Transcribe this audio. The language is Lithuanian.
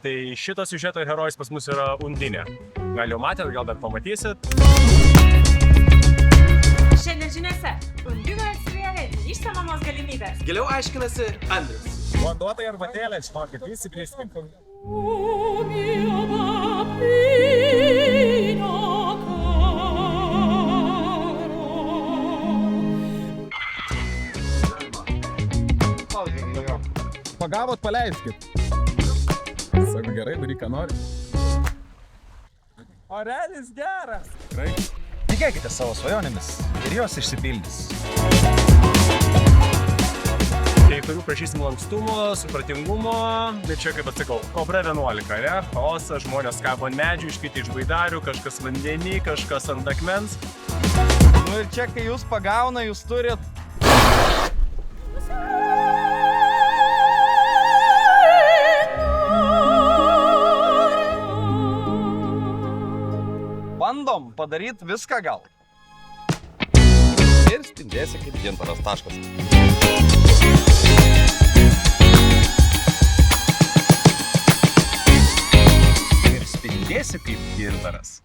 Tai šito siužeto herojus pas mus yra Undinė. Gal jau matėt, gal dar pamatysit. Šiandien žiniose Undinė atsivėrė neišsemiamos galimybės. Giliau aiškinasi Andrius. Vanduotai arbatėlė, žinokit, visi priskinkim. Pagavot, paleiskit. Sako, gerai, daryk, ką nori. Orelis geras. Gerai. Tikėkite savo svajonėmis ir jos išsipildys. Tai kurių prašysim lankstumo, supratingumo, tai čia kaip atsakau, Kobra 11, ne? Chaosas, žmonės kabo ant medžių, iškiti iš baidarių, kažkas vandenį, kažkas ant akmens. Nu ir čia, kai jūs pagauna, jūs turit... Bandom padaryti viską gal. Ir spindėsi kaip gintaras taškas. Ir spindėsi kaip gintaras.